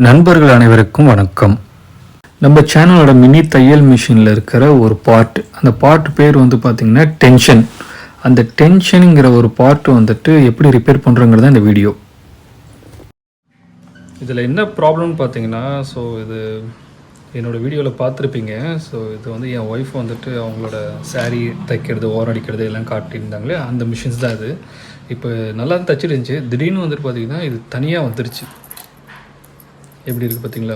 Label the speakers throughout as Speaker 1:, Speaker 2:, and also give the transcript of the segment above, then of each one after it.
Speaker 1: நண்பர்கள் அனைவருக்கும் வணக்கம். நம்ம சேனலோட மினி தையல் மிஷினில் இருக்கிற ஒரு பார்ட், அந்த பார்ட் பேர் வந்து பார்த்திங்கன்னா டென்ஷன். அந்த டென்ஷனுங்கிற ஒரு பார்ட் வந்துட்டு எப்படி ரிப்பேர் பண்ணுறோங்கிறது இந்த வீடியோ. இதில் என்ன ப்ராப்ளம்னு பார்த்தீங்கன்னா, ஸோ இது என்னோடய வீடியோவில் பார்த்துருப்பீங்க. ஸோ இது வந்து என் ஒய்ஃப் வந்துட்டு அவங்களோட சாரீ தைக்கிறது, ஓரம் அடிக்கிறது எல்லாம் காட்டியிருந்தாங்களே, அந்த மிஷின்ஸ் தான் இது. இப்போ நல்லா தைச்சிருந்துச்சு. திடீர்னு வந்துட்டு பார்த்திங்கன்னா இது தனியாக வந்துருச்சு. எப்படி இருக்குது பார்த்தீங்களா?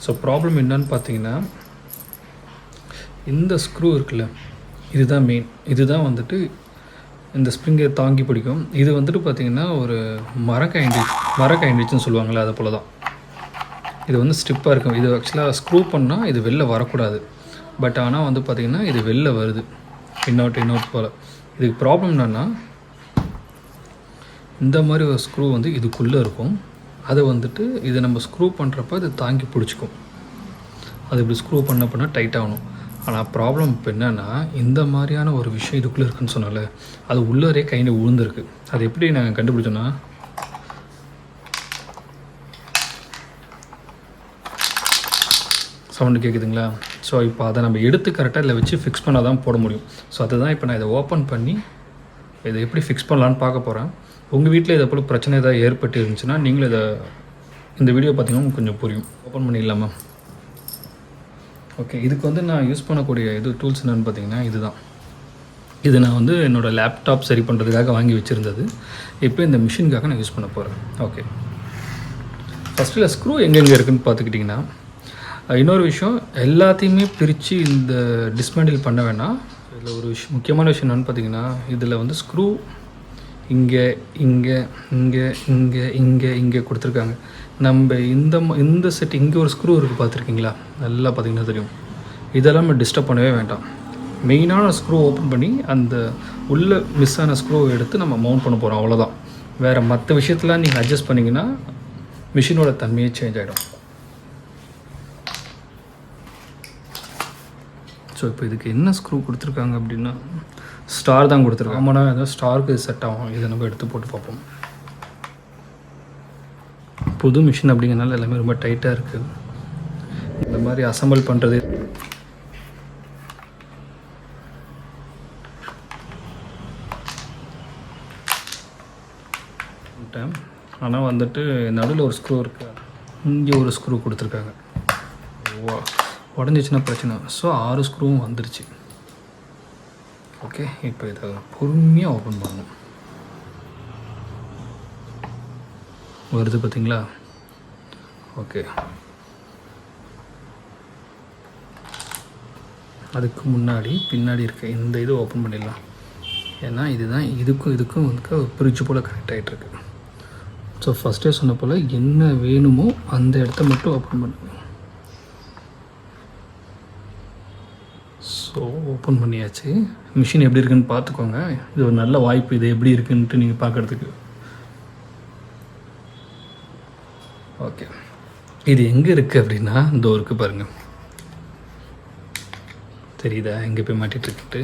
Speaker 1: ஸோ ப்ராப்ளம் என்னன்னு பார்த்தீங்கன்னா, இந்த ஸ்க்ரூ இருக்குல்ல, இதுதான் மெயின். இதுதான் வந்துட்டு இந்த ஸ்ப்ரிங்கை தாங்கி பிடிக்கும். இது வந்துட்டு பார்த்திங்கன்னா ஒரு மரக்காயிண்டுச்சுன்னு சொல்லுவாங்களே, அதை போல் தான். இது வந்து ஸ்டிப்பாக இருக்கும். இது ஆக்சுவலாக ஸ்க்ரூ பண்ணால் இது வெளில வரக்கூடாது. பட் ஆனால் வந்து பார்த்திங்கன்னா இது வெளில வருது, இன்னொட்டு போல். இதுக்கு ப்ராப்ளம் என்னென்னா, இந்த மாதிரி ஒரு ஸ்க்ரூ வந்து இதுக்குள்ளே இருக்கும். அதை வந்துட்டு இதை நம்ம ஸ்க்ரூ பண்ணுறப்ப அது தாங்கி பிடிச்சிக்கும். அது இப்படி ஸ்க்ரூ பண்ண டைட் ஆகணும். ஆனால் ப்ராப்ளம் இப்போ என்னென்னா, இந்த மாதிரியான ஒரு விஷயம் இதுக்குள்ளே இருக்குதுன்னு சொன்னால, அது உள்ளே கையில் விழுந்துருக்கு. அது எப்படி நாங்கள் கண்டுபிடிச்சோன்னா, சவுண்டு கேட்குதுங்களா? ஸோ இப்போ அதை நம்ம எடுத்து கரெக்டாக இதில் வச்சு ஃபிக்ஸ் பண்ணால் தான் போட முடியும். ஸோ அதுதான் இப்போ நான் இதை ஓப்பன் பண்ணி இதை எப்படி ஃபிக்ஸ் பண்ணலான்னு பார்க்க போகிறேன். உங்கள் வீட்டில் இதை போல் பிரச்சனை ஏதாவது ஏற்பட்டு இருந்துச்சுன்னா நீங்களும் இந்த வீடியோ பார்த்தீங்கன்னா கொஞ்சம் புரியும். ஓப்பன் பண்ணிடலாமா? ஓகே, இதுக்கு வந்து நான் யூஸ் பண்ணக்கூடிய டூல்ஸ் என்னென்னு பார்த்தீங்கன்னா இதுதான். இது நான் வந்து என்னோடய லேப்டாப் சரி பண்ணுறதுக்காக வாங்கி வச்சுருந்தது. இப்போ இந்த மிஷினுக்காக நான் யூஸ் பண்ண போகிறேன். ஓகே, ஃபஸ்ட்டில் ஸ்க்ரூ எங்கெங்கே இருக்குதுன்னு பார்த்துக்கிட்டிங்கன்னா, இன்னொரு விஷயம், எல்லாத்தையுமே பிரித்து இந்த டிஸ்மேண்டில் பண்ண வேணாம். இதில் ஒரு முக்கியமான விஷயம் என்னென்னு பார்த்தீங்கன்னா, இதில் வந்து ஸ்க்ரூ இங்கே இங்கே இங்கே இங்கே இங்கே இங்கே கொடுத்துருக்காங்க. நம்ம இந்த செட் இங்கே ஒரு ஸ்க்ரூ இருக்குது, பார்த்துருக்கீங்களா? நல்லா பார்த்திங்கன்னா தெரியும். இதெல்லாம் நம்ம டிஸ்டர்ப் பண்ணவே வேண்டாம். மெயினான ஸ்க்ரூ ஓப்பன் பண்ணி அந்த உள்ளே மிஸ் ஆன ஸ்க்ரூவை எடுத்து நம்ம மவுண்ட் பண்ண போகிறோம், அவ்வளோதான். வேறு மற்ற விஷயத்தெலாம் நீங்கள் அட்ஜஸ்ட் பண்ணிங்கன்னா மிஷினோட தன்மையே சேஞ்ச் ஆகிடும். ஸோ இப்போ இதுக்கு என்ன ஸ்க்ரூ கொடுத்துருக்காங்க அப்படின்னா, ஸ்டார் தான் கொடுத்துருக்காங்க. ஆமாண்ணா, ஏதாவது ஸ்டாருக்கு இது செட் ஆகும். இதை நம்ம எடுத்து போட்டு பார்ப்போம். புது மிஷின் அப்படிங்கிறனால எல்லாமே ரொம்ப டைட்டாக இருக்குது. இந்த மாதிரி அசம்பிள் பண்ணுறது ஆனால் வந்துட்டு நடுவில் ஒரு ஸ்க்ரூ இருக்குது, இங்கே ஒரு ஸ்க்ரூ கொடுத்துருக்காங்க. உடஞ்சிச்சின்னா பிரச்சனை. ஸோ 6 ஸ்க்ரூவும் வந்துருச்சு. ஓகே, இப்போ இதை பொறுமையாக ஓப்பன் பண்ணணும். வருது பார்த்தீங்களா? ஓகே, அதுக்கு பின்னாடி இருக்க இந்த இது ஓப்பன் பண்ணிடலாம். ஏன்னா இதுதான் இதுக்கும் வந்து பிரிட்ஜ் போல் கனெக்ட் ஆகிட்டுருக்கு. ஸோ ஃபஸ்ட்டே சொன்ன போல் என்ன வேணுமோ அந்த இடத்த மட்டும் ஓப்பன் பண்ணுங்க. ஸோ ஓப்பன் பண்ணியாச்சு. மிஷின் எப்படி இருக்குன்னு பார்த்துக்கோங்க. இது ஒரு நல்ல வாய்ப்பு, இது எப்படி இருக்குன்ட்டு நீங்கள் பார்க்குறதுக்கு. ஓகே, இது எங்கே இருக்குது அப்படின்னா, இந்த இருக்குது பாருங்கள், தெரியுதா? எங்கே போய் மாட்டிகிட்டு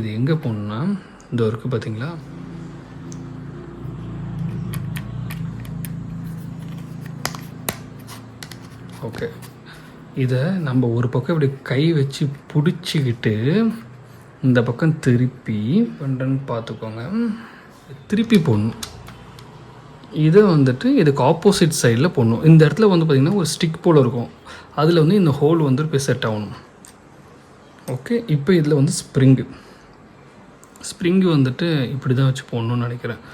Speaker 1: இது எங்கே போகணுன்னா, இந்த இருக்குது பார்த்தீங்களா? ஓகே, இதை நம்ம ஒரு பக்கம் இப்படி கை வச்சு பிடிச்சிக்கிட்டு இந்த பக்கம் திருப்பி பண்ணுறேன்னு பார்த்துக்கோங்க. திருப்பி போடணும். இதை வந்துட்டு இதுக்கு ஆப்போசிட் சைடில் போடணும். இந்த இடத்துல வந்து பார்த்திங்கன்னா ஒரு ஸ்டிக் போல் இருக்கும். அதில் வந்து இந்த ஹோல் வந்து போய் செட் ஆகணும். ஓகே, இப்போ இதில் வந்து ஸ்ப்ரிங்கு வந்துட்டு இப்படி தான் வச்சு போடணும்னு நினைக்கிறேன்.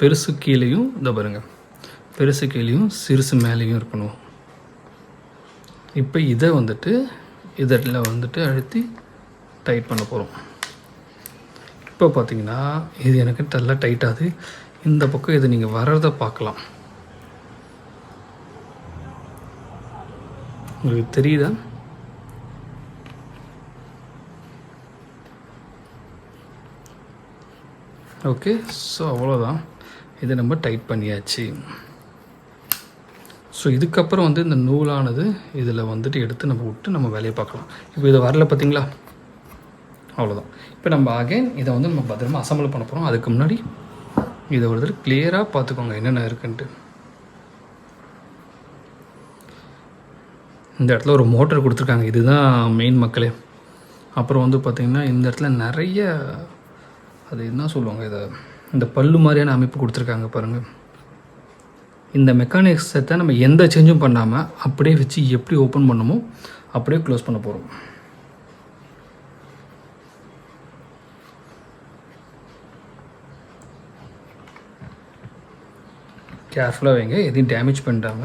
Speaker 1: பெருசு கீழேயும் இந்த பாருங்கள், பெருசு கீழேயும் சிறுசு மேலேயும் இருக்கணும். இப்போ இதை வந்துட்டு இதில் வந்துட்டு அழுத்தி டைட் பண்ண போகிறோம். இப்போ பார்த்தீங்கன்னா இது எனக்கு நல்லா டைட்டாகுது. இந்த பக்கம் இதை நீங்கள் வர்றதை பார்க்கலாம். உங்களுக்கு தெரியுதா? ஓகே, ஸோ அவ்வளோதான். இதை நம்ம டைட் பண்ணியாச்சு. ஸோ இதுக்கப்புறம் வந்து இந்த நூலானது இதில் வந்துட்டு எடுத்து நம்ம விட்டு நம்ம வேலையை பார்க்கலாம். இப்போ இதை வரல பார்த்தீங்களா? அவ்வளோதான். இப்போ நம்ம அகைன் இதை வந்து நம்ம பத்திரமா அசம்பிள் பண்ண போகிறோம். அதுக்கு முன்னாடி இதை ஒரு தடவை கிளியராக பார்த்துக்கோங்க என்னென்ன இருக்குன்ட்டு. இந்த இடத்துல ஒரு மோட்டர் கொடுத்துருக்காங்க, இதுதான் மெயின் மக்களே. அப்புறம் வந்து பார்த்திங்கன்னா இந்த இடத்துல நிறைய அது என்ன சொல்லுவாங்க, இதை இந்த பல்லு மாதிரியான அமைப்பு கொடுத்துருக்காங்க பாருங்கள். இந்த மெக்கானிக்ஸை நம்ம எந்த சேஞ்சும் பண்ணாமல் அப்படியே வச்சு எப்படி ஓப்பன் பண்ணமோ அப்படியே க்ளோஸ் பண்ண போகிறோம். கேர்ஃபுல்லாக வைங்க, எதையும் டேமேஜ் பண்ணிட்டாங்க.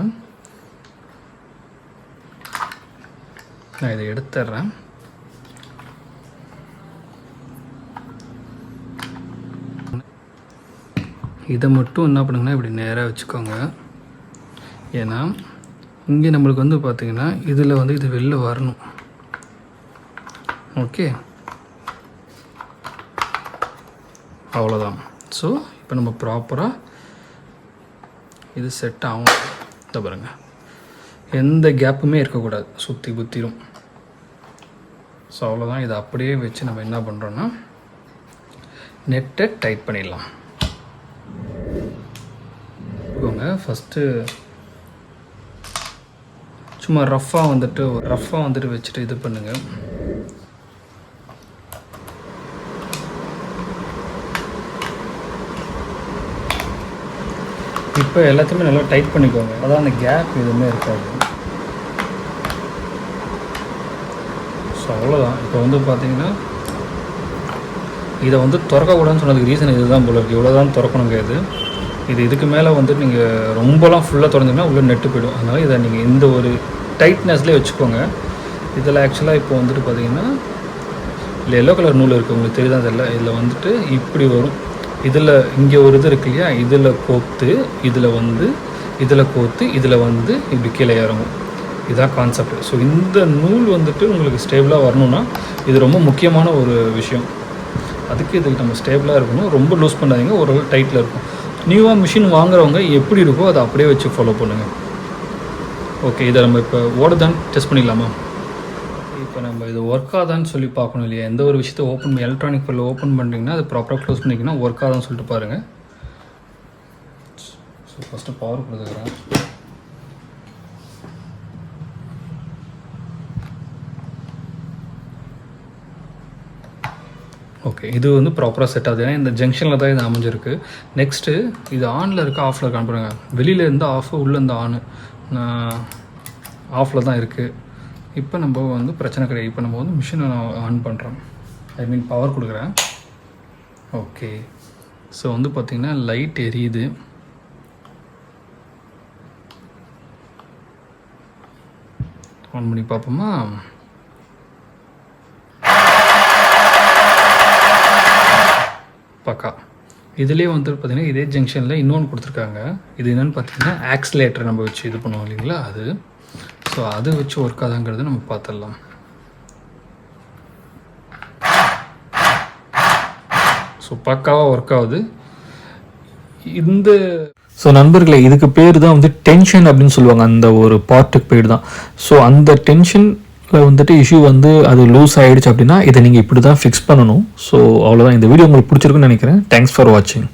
Speaker 1: நான் இதை எடுத்துட்றேன். இதை மட்டும் என்ன பண்ணுங்கன்னா இப்படி நேராக வச்சுக்கோங்க. ஏன்னா இங்கே நம்மளுக்கு வந்து பார்த்திங்கன்னா இதில் வந்து இது வெளில வரணும். ஓகே, அவ்வளோதான். ஸோ இப்போ நம்ம ப்ராப்பராக இது செட் ஆகும். இதை பாருங்கள், எந்த கேப்புமே இருக்கக்கூடாது, சுற்றி குத்திரும். ஸோ அவ்வளோதான். இதை அப்படியே வச்சு நம்ம என்ன பண்ணுறோன்னா நெட்டை டைட் பண்ணிடலாம். ஃபஸ்ட்டு சும்மா ரஃப்பாக வந்துட்டு வச்சுட்டு இது பண்ணுங்கள். இப்போ எல்லாத்தையுமே நல்லா டைட் பண்ணிக்கோங்க, அதான் அந்த கேப் எதுவுமே இருக்காது. ஸோ அவ்வளோதான். இப்போ வந்து பார்த்தீங்கன்னா இதை வந்து திறக்கக்கூடாதுன்னு சொன்னதுக்கு ரீசன் இதுதான் போல இருக்குது. இவ்வளோ தான் திறக்கணுங்க. இது இதுக்கு மேலே வந்துட்டு நீங்கள் ரொம்பலாம் ஃபுல்லாக திறந்தீங்கன்னா உள்ளே நெட்டு போய்டும். அதனால் இதை நீங்கள் இந்த ஒரு டைட்னஸ்லேயே வச்சுக்கோங்க. இதில் ஆக்சுவலாக இப்போ வந்துட்டு பார்த்தீங்கன்னா இல்லை எல்லோ கலர் நூல் இருக்குது, உங்களுக்கு தெரியுதா தெரியல. இதில் வந்துட்டு இப்படி வரும். இதில் இங்கே ஒரு இது இருக்கு இல்லையா, இதில் கோர்த்து இதில் வந்து இப்படி கீழே இறங்கும். இதுதான் கான்செப்ட். ஸோ இந்த நூல் வந்துட்டு உங்களுக்கு ஸ்டேபிளாக வரணும்னா இது ரொம்ப முக்கியமான ஒரு விஷயம். அதுக்கு இதுக்கு நம்ம ஸ்டேபிளாக இருக்கணும். ரொம்ப லூஸ் பண்ணாதீங்க, ஓரளவு டைட்டில் இருக்கும். நியூவாக மிஷின் வாங்குறவங்க எப்படி இருக்கோ அதை அப்படியே வச்சு ஃபாலோ பண்ணுங்கள். ஓகே, இதை நம்ம இப்போ ஓடுதான்னு டெஸ்ட் பண்ணிடலாமா? இப்போ நம்ம இது ஒர்க் ஆகுதான்னு சொல்லி பார்க்கணும் இல்லையா. எந்த ஒரு விஷயத்தை எலக்ட்ரானிக் பொருள் ஓப்பன் பண்ணிங்கன்னா அது ப்ராப்பராக க்ளோஸ் பண்ணிங்கன்னா ஒர்க் ஆகுதான்னு சொல்லிட்டு பாருங்கள். ஸோ ஃபஸ்ட்டு பவர் கொடுத்துக்கிறேன். ஓகே, இது வந்து ப்ராப்பராக செட் ஆகுது. ஏன்னா இந்த ஜங்ஷனில் தான் இது அமைஞ்சிருக்கு. நெக்ஸ்ட்டு இது ஆனில் இருக்க ஆஃபில் இருக்கான்னு பாருங்கள். வெளியில் இருந்து ஆஃபு, உள்ளே இருந்து ஆனு, ஆஃபில் தான் இருக்குது. இப்போ நம்ம வந்து பிரச்சனை கிடையாது. இப்போ நம்ம வந்து மிஷினை ஆன் பண்ணுறோம், பவர் கொடுக்குறேன். ஓகே, ஸோ வந்து பார்த்திங்கன்னா லைட் எரியுது. ஆன் பண்ணி பார்ப்போமா? பக்கா. இதுலேயே வந்து பார்த்திங்கன்னா இதே ஜங்ஷனில் இன்னொன்று கொடுத்துருக்காங்க. இது என்னென்னு பார்த்தீங்கன்னா ஆக்சிலேட்டர் நம்ம வச்சு இது பண்ணுவோம் இல்லைங்களா, அது. ஸோ அதை வச்சு ஒர்க் ஆகுதாங்கிறது நம்ம பார்த்துடலாம். ஸோ பக்காவாக ஒர்க் ஆகுது இந்த. ஸோ நண்பர்களே, இதுக்கு பேர் தான் வந்து டென்ஷன் அப்படின்னு சொல்லுவாங்க. அந்த ஒரு பார்ட்டுக்கு பேர் தான். ஸோ அந்த டென்ஷன் வந்துட்டு இஷ்யூ வந்து அது லூஸ் ஆகிடுச்சு அப்படின்னா இதை நீங்கள் இப்படி தான் ஃபிக்ஸ் பண்ணணும். ஸோ அவ்வளோதான். இந்த வீடியோ உங்களுக்கு பிடிச்சிருக்குன்னு நினைக்கிறேன். தேங்க்ஸ் ஃபார் வாட்சிங்.